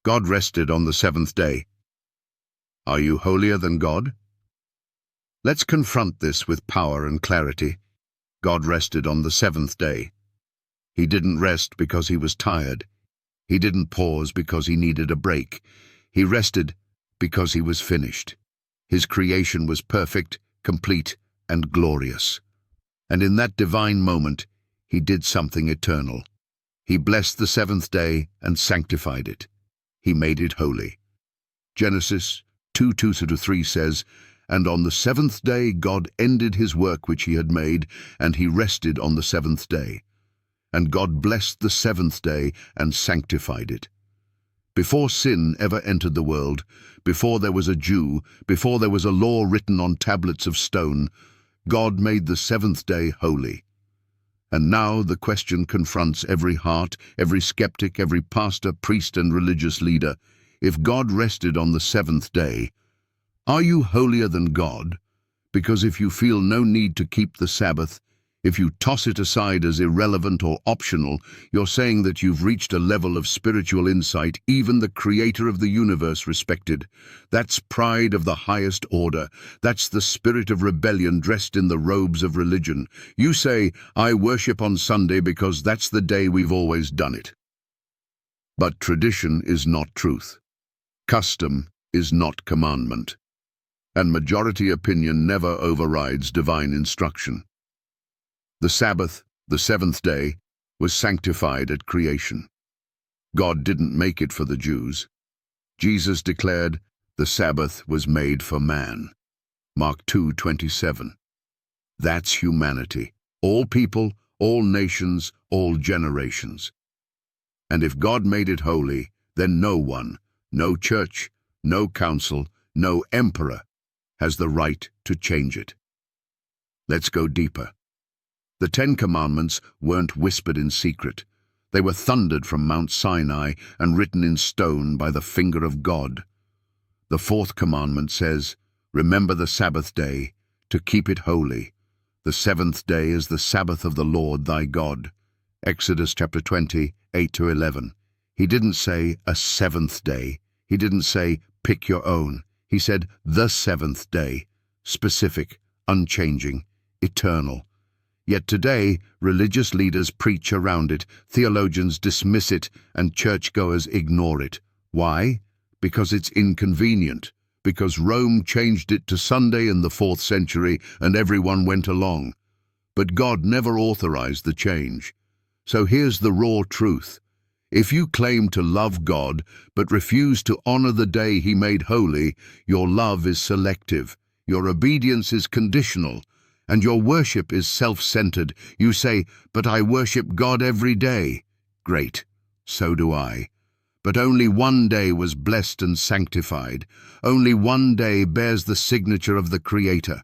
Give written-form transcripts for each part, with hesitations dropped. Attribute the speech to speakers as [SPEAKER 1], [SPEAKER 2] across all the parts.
[SPEAKER 1] God rested on the seventh day. Are you holier than God? Let's confront this with power and clarity. God rested on the seventh day. He didn't rest because he was tired. He didn't pause because he needed a break. He rested because he was finished. His creation was perfect, complete, and glorious. And in that divine moment, he did something eternal. He blessed the seventh day and sanctified it. He made it holy. Genesis 2:2-3 says, "And on the seventh day God ended his work which he had made, and he rested on the seventh day. And God blessed the seventh day and sanctified it." Before sin ever entered the world, before there was a Jew, before there was a law written on tablets of stone, God made the seventh day holy. And now the question confronts every heart, every skeptic, every pastor, priest, and religious leader. If God rested on the seventh day, are you holier than God? Because if you feel no need to keep the Sabbath, if you toss it aside as irrelevant or optional, you're saying that you've reached a level of spiritual insight even the Creator of the universe respected. That's pride of the highest order. That's the spirit of rebellion dressed in the robes of religion. You say, "I worship on Sunday because that's the day we've always done it." But tradition is not truth. Custom is not commandment. And majority opinion never overrides divine instruction. The Sabbath, the seventh day, was sanctified at creation. God didn't make it for the Jews. Jesus declared, "The Sabbath was made for man." Mark 2:27. That's humanity. All people, all nations, all generations. And if God made it holy, then no one, no church, no council, no emperor has the right to change it. Let's go deeper. The 10 Commandments weren't whispered in secret. They were thundered from Mount Sinai and written in stone by the finger of God. The 4th commandment says, "Remember the Sabbath day, to keep it holy. The 7th day is the Sabbath of the Lord thy God." Exodus chapter 20, 8-11. He didn't say a 7th day. He didn't say pick your own. He said the 7th day, specific, unchanging, eternal. Yet today, religious leaders preach around it, theologians dismiss it, and churchgoers ignore it. Why? Because it's inconvenient. Because Rome changed it to Sunday in the 4th century and everyone went along. But God never authorized the change. So here's the raw truth. If you claim to love God but refuse to honor the day He made holy, your love is selective, your obedience is conditional, and your worship is self-centered. You say, "But I worship God every day." Great, so do I. But only one day was blessed and sanctified. Only one day bears the signature of the Creator.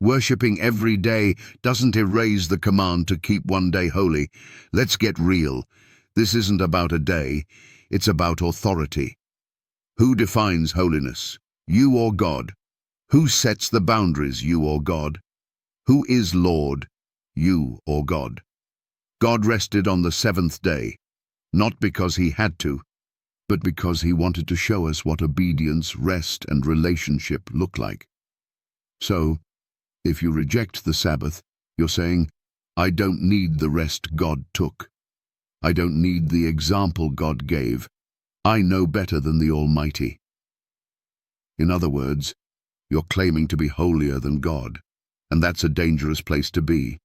[SPEAKER 1] Worshipping every day doesn't erase the command to keep one day holy. Let's get real. This isn't about a day, it's about authority. Who defines holiness? You or God? Who sets the boundaries? You or God? Who is Lord? You or God? God rested on the 7th day, not because He had to, but because He wanted to show us what obedience, rest, and relationship look like. So, if you reject the Sabbath, you're saying, "I don't need the rest God took. I don't need the example God gave. I know better than the Almighty." In other words, you're claiming to be holier than God, and that's a dangerous place to be.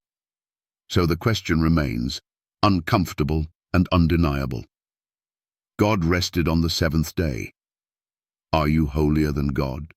[SPEAKER 1] So the question remains, uncomfortable and undeniable. God rested on the 7th day. Are you holier than God?